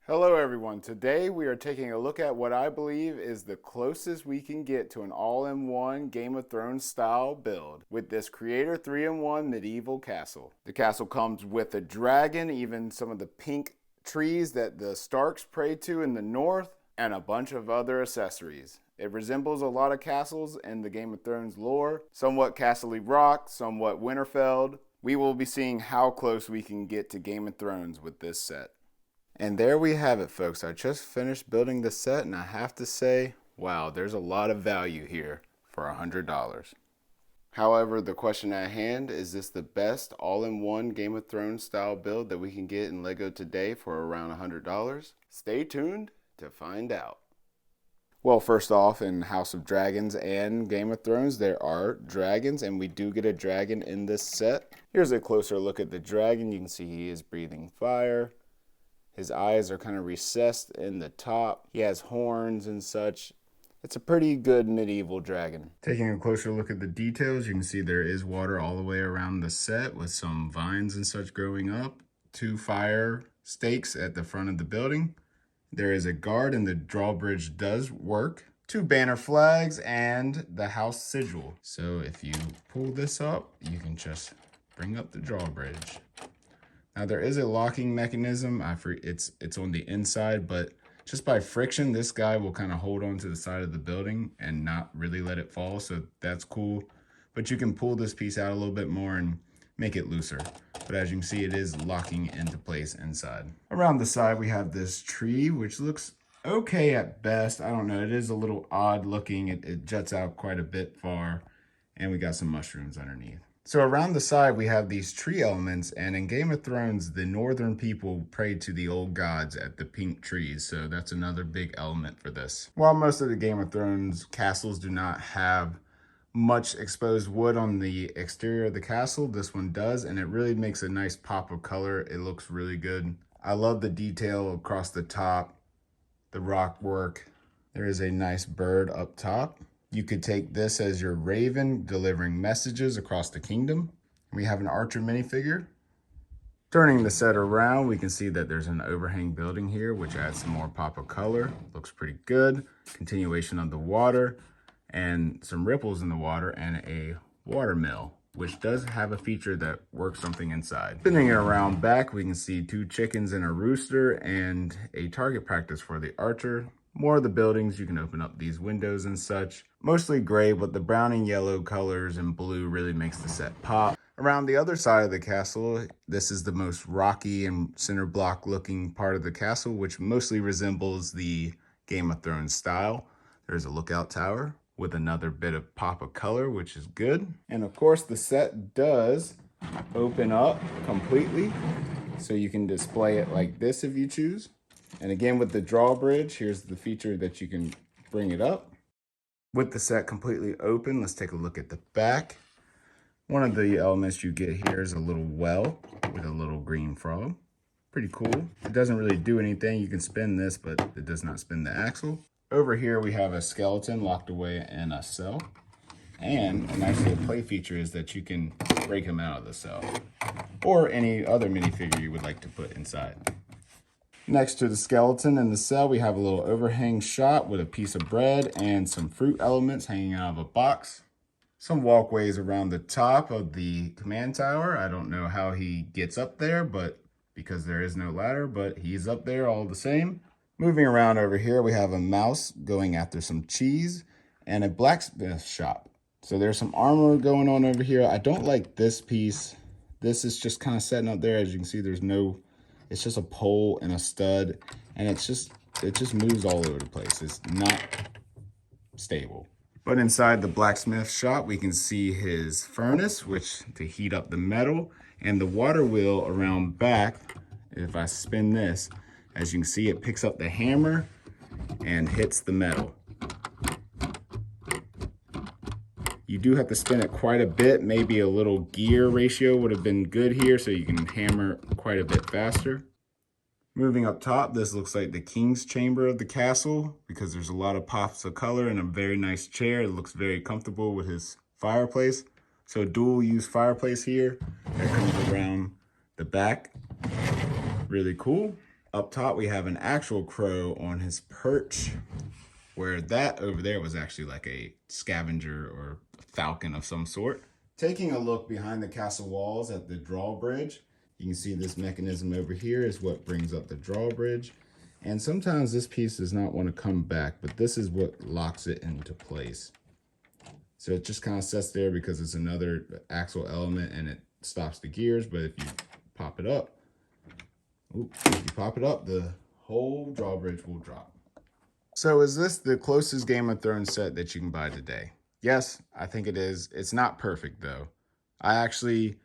Hello everyone. Today we are taking a look at what I believe is the closest we can get to an all-in-one Game of Thrones style build with this Creator 3-in-1 medieval castle. The castle comes with a dragon, even some of the pink trees that the Starks prayed to in the north, and a bunch of other accessories. It resembles a lot of castles in the Game of Thrones lore, somewhat Castle Rock, somewhat Winterfell. We will be seeing how close we can get to Game of Thrones with this set. And there we have it, folks. I just finished building the set, and I have to say, wow, there's a lot of value here for $100. However, the question at hand, is this the best all-in-one Game of Thrones style build that we can get in LEGO today for around $100? Stay tuned to find out. Well, first off, in House of Dragons and Game of Thrones, there are dragons, and we do get a dragon in this set. Here's a closer look at the dragon. You can see he is breathing fire. His eyes are kind of recessed in the top. He has horns and such. It's a pretty good medieval dragon. Taking a closer look at the details, you can see there is water all the way around the set with some vines and such growing up. 2 fire stakes at the front of the building. There is a guard and the drawbridge does work. 2 banner flags and the house sigil. So if you pull this up, you can just bring up the drawbridge. Now there is a locking mechanism. It's on the inside, but just by friction, this guy will kind of hold on to the side of the building and not really let it fall. So that's cool. But you can pull this piece out a little bit more and make it looser. But as you can see, it is locking into place inside. Around the side, we have this tree, which looks okay at best. I don't know. It is a little odd looking. It juts out quite a bit far. And we got some mushrooms underneath. So around the side, we have these tree elements, and in Game of Thrones, the northern people prayed to the old gods at the pink trees, so that's another big element for this. While most of the Game of Thrones castles do not have much exposed wood on the exterior of the castle, this one does, and it really makes a nice pop of color. It looks really good. I love the detail across the top, the rock work. There is a nice bird up top. You could take this as your raven delivering messages across the kingdom. We have an archer minifigure. Turning the set around, we can see that there's an overhang building here, which adds some more pop of color. Looks pretty good. Continuation of the water and some ripples in the water and a water mill, which does have a feature that works something inside. Spinning it around back, we can see 2 chickens and a rooster and a target practice for the archer. More of the buildings, you can open up these windows and such. Mostly gray, but the brown and yellow colors and blue really makes the set pop. Around the other side of the castle, this is the most rocky and center block looking part of the castle, which mostly resembles the Game of Thrones style. There's a lookout tower with another bit of pop of color, which is good. And of course, the set does open up completely, so you can display it like this if you choose. And again, with the drawbridge, here's the feature that you can bring it up. With the set completely open, let's take a look at the back. One of the elements you get here is a little well with a little green frog. Pretty cool. It doesn't really do anything. You can spin this, but it does not spin the axle. Over here, we have a skeleton locked away in a cell. And a nice little play feature is that you can break him out of the cell, or any other minifigure you would like to put inside. Next to the skeleton in the cell, we have a little overhang shot with a piece of bread and some fruit elements hanging out of a box. Some walkways around the top of the command tower. I don't know how he gets up there, but because there is no ladder, but he's up there all the same. Moving around over here, we have a mouse going after some cheese and a blacksmith shop. So there's some armor going on over here. I don't like this piece. This is just kind of setting up there. As you can see, it's just a pole and a stud, and it just moves all over the place. It's not stable. But inside the blacksmith shop, we can see his furnace, which to heat up the metal, and the water wheel around back. If I spin this, as you can see, it picks up the hammer and hits the metal. You do have to spin it quite a bit. Maybe a little gear ratio would have been good here, so you can hammer quite a bit faster. Moving up top, this looks like the king's chamber of the castle because there's a lot of pops of color and a very nice chair. It looks very comfortable with his fireplace. So dual use fireplace here that comes around the back. Really cool. Up top, we have an actual crow on his perch, where that over there was actually like a scavenger or falcon of some sort. Taking a look behind the castle walls at the drawbridge, you can see this mechanism over here is what brings up the drawbridge. And sometimes this piece does not want to come back, but this is what locks it into place. So it just kind of sits there because it's another axle element and it stops the gears. But if you pop it up, the whole drawbridge will drop. So is this the closest Game of Thrones set that you can buy today? Yes, I think it is. It's not perfect though. I actually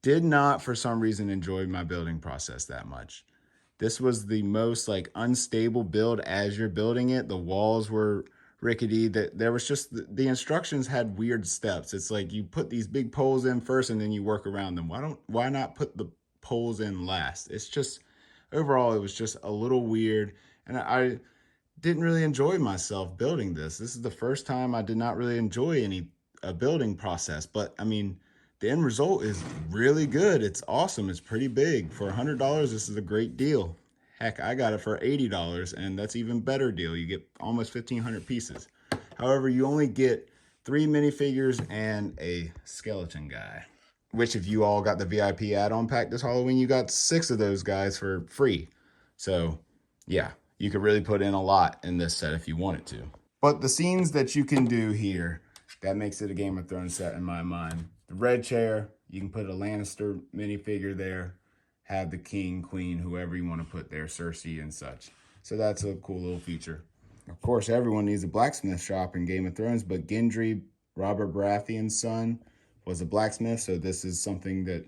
did not, for some reason, enjoy my building process that much. This was the most like unstable build as you're building it. The walls were rickety. That there was just the instructions had weird steps. It's like you put these big poles in first and then you work around them. Why not put the poles in last? It's just overall it was just a little weird, and I didn't really enjoy myself building this. This is the first time I did not really enjoy any building process, but I mean, the end result is really good. It's awesome. It's pretty big. For $100, this is a great deal. Heck, I got it for $80, and that's even better deal. You get almost 1,500 pieces. However, you only get 3 minifigures and a skeleton guy, which if you all got the VIP add-on pack this Halloween, you got 6 of those guys for free. So yeah, you could really put in a lot in this set if you wanted to. But the scenes that you can do here, that makes it a Game of Thrones set in my mind. The red chair, you can put a Lannister minifigure there, have the king, queen, whoever you want to put there, Cersei and such. So that's a cool little feature. Of course, everyone needs a blacksmith shop in Game of Thrones, but Gendry, Robert Baratheon's son, was a blacksmith, so this is something that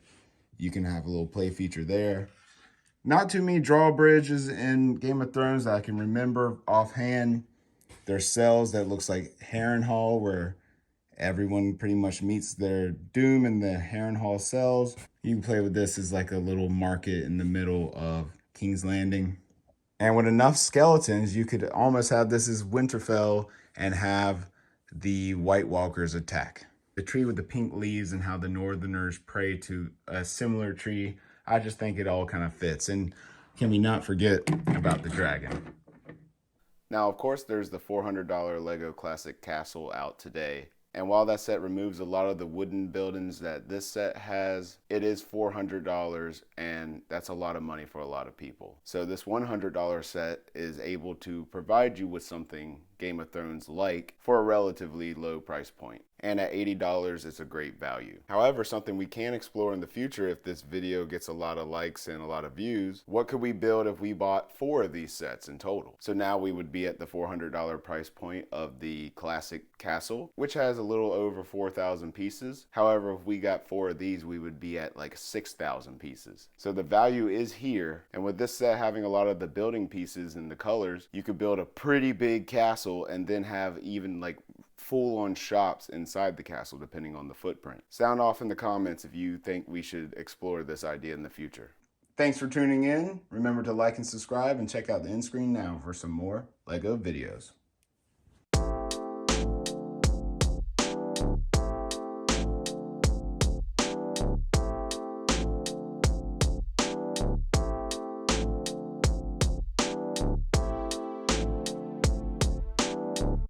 you can have a little play feature there. Not too many drawbridges in Game of Thrones that I can remember offhand. There's cells that looks like Harrenhal, where everyone pretty much meets their doom in the Harrenhal cells. You can play with this as like a little market in the middle of King's Landing. And with enough skeletons, you could almost have this as Winterfell and have the White Walkers attack. The tree with the pink leaves and how the Northerners pray to a similar tree. I just think it all kind of fits. And can we not forget about the dragon? Now, of course, there's the $400 Lego Classic Castle out today. And while that set removes a lot of the wooden buildings that this set has, it is $400, and that's a lot of money for a lot of people. So this $100 set is able to provide you with something Game of Thrones like for a relatively low price point. And at $80, it's a great value. However, something we can explore in the future if this video gets a lot of likes and a lot of views, what could we build if we bought 4 of these sets in total? So now we would be at the $400 price point of the classic castle, which has a little over 4,000 pieces. However, if we got 4 of these, we would be at like 6,000 pieces. So the value is here. And with this set having a lot of the building pieces and the colors, you could build a pretty big castle and then have even like full-on shops inside the castle depending on the footprint. Sound off in the comments if you think we should explore this idea in the future. Thanks for tuning in. Remember to like and subscribe and check out the end screen now for some more LEGO videos.